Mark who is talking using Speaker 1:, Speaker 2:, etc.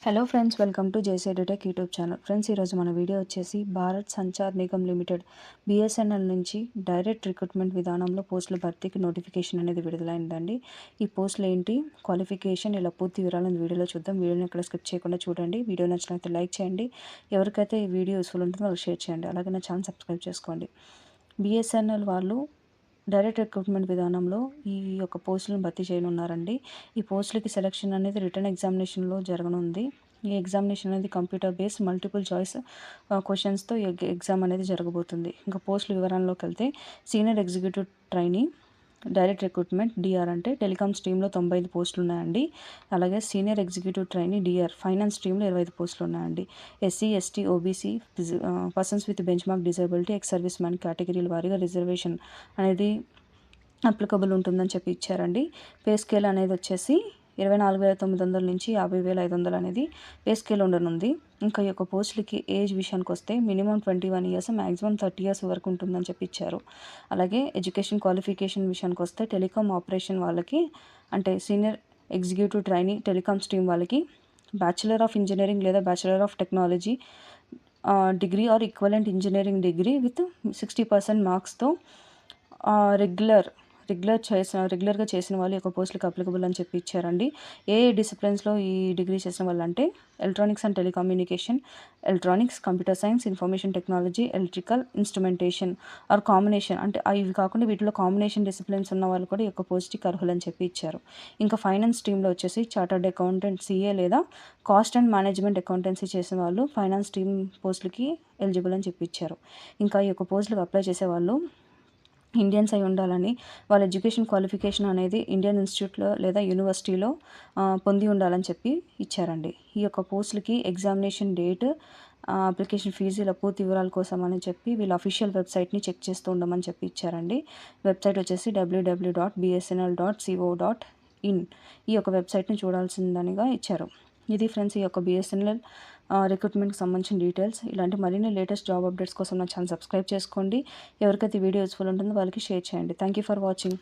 Speaker 1: Hello friends, welcome to JC tech YouTube channel. Friends, ఈరోజు మన video వచ్చేసి Bharat Sanchar Nigam limited BSNL నుంచి డైరెక్ట్ రిక్రూట్మెంట్ విధానంలో పోస్టుల భర్తీకి నోటిఫికేషన్ అనేది విడుదలైందండి. ఈ పోస్టులు ఏంటి, క్వాలిఫికేషన్, ఇలా పూర్తి వివరాలను వీడియోలో చూద్దాం. వీడియోని ఎక్కడ స్కిప్ చేయకుండా చూడండి. వీడియో నచ్చినట్లయితే లైక్ చేయండి. ఎవరికైతే ఈ వీడియో యూస్ఫుల్ ఉంటుందో వాళ్ళు షేర్ చేయండి. అలాగే నా ఛానల్ సబ్స్క్రైబ్ చేసుకోండి. BSNL వాళ్ళు డైరెక్ట్ రిక్రూట్మెంట్ విధానంలో ఈ యొక్క పోస్టులను భర్తీ చేయనున్నారండి. ఈ పోస్టులకి సెలక్షన్ అనేది రిటర్న్ ఎగ్జామినేషన్లో జరగనుంది. ఈ ఎగ్జామినేషన్ అనేది కంప్యూటర్ బేస్డ్ మల్టిపుల్ చాయిస్ క్వశ్చన్స్తో ఎగ్జామ్ అనేది జరగబోతుంది. ఇంకా పోస్టుల వివరాల్లోకి వెళ్తే, senior executive trainee direct recruitment DR అంటే టెలికాం స్ట్రీమ్లో 95 పోస్టులు ఉన్నాయండి. అలాగే senior executive trainee DR finance స్ట్రీమ్లో 25 పోస్టులు ఉన్నాయండి. SC ST OBC persons with benchmark disability ex service man కేటగిరీల వారీగా రిజర్వేషన్ అనేది అప్లికబుల్ ఉంటుందని చెప్పి ఇచ్చారండి. పే స్కేల్ అనేది వచ్చేసి 24,900 నుంచి 50,500 అనేది పే స్కేల్ ఉండనుంది. ఇంకా ఈ యొక్క పోస్టులకి ఏజ్ విషయానికి వస్తే మినిమం 21 ఇయర్స్, మ్యాక్సిమం 30 ఇయర్స్ వరకు ఉంటుందని చెప్పి ఇచ్చారు. అలాగే ఎడ్యుకేషన్ క్వాలిఫికేషన్ విషయానికి వస్తే టెలికాం ఆపరేషన్ వాళ్ళకి, అంటే senior executive trainee telecom stream వాళ్ళకి బ్యాచిలర్ ఆఫ్ ఇంజనీరింగ్ లేదా bachelor of technology degree or equivalent engineering degree with 60% మార్క్స్తో రెగ్యులర్గా చేసిన వాళ్ళు యొక్క పోస్టులకు అప్లికబుల్ అని చెప్పి ఇచ్చారండి. ఏ డిసిప్లిన్స్లో ఈ డిగ్రీ చేసిన వాళ్ళు అంటే electronics and telecommunication, electronics, computer science, information technology, electrical instrumentation are combination, అంటే ఇవి కాకుండా వీటిలో కాంబినేషన్ డిసిప్లిన్స్ ఉన్న వాళ్ళు కూడా ఈ యొక్క పోస్ట్కి అర్హులని చెప్పి ఇచ్చారు. ఇంకా ఫైనాన్స్ స్ట్రీమ్లో వచ్చేసి చార్టర్డ్ అకౌంటెంట్ CA లేదా కాస్ట్ అండ్ మేనేజ్మెంట్ అకౌంటెన్సీ చేసిన వాళ్ళు ఫైనాన్స్ స్ట్రీమ్ పోస్టులకి ఎలిజిబుల్ అని చెప్పి ఇచ్చారు. ఇంకా ఈ యొక్క పోస్టులకు అప్లై చేసే వాళ్ళు ఇండియన్స్ అయి ఉండాలని, వాళ్ళ ఎడ్యుకేషన్ క్వాలిఫికేషన్ అనేది ఇండియన్ ఇన్స్టిట్యూట్లో లేదా యూనివర్సిటీలో పొంది ఉండాలని చెప్పి ఇచ్చారండి. ఈ యొక్క పోస్టులకి ఎగ్జామినేషన్ డేట్, అప్లికేషన్ ఫీజు, ఇలా పూర్తి వివరాల కోసం అని చెప్పి వీళ్ళ అఫీషియల్ వెబ్సైట్ని చెక్ చేస్తూ ఉండమని చెప్పి ఇచ్చారండి. వెబ్సైట్ వచ్చేసి www.bsnl.co.in. ఈ యొక్క వెబ్సైట్ని చూడాల్సిందనిగా ఇచ్చారు. ఇది ఫ్రెండ్స్ ఈ యొక్క BSNL రిక్రూట్మెంట్కి సంబంధించిన డీటెయిల్స్. ఇలాంటి మరిన్ని లేటెస్ట్ జాబ్ అప్డేట్స్ కోసం నా ఛానల్ సబ్స్క్రైబ్ చేసుకోండి. ఎవరికైతే వీడియో యూస్ఫుల్ ఉంటుందో వాళ్ళకి షేర్ చేయండి. Thank you for watching.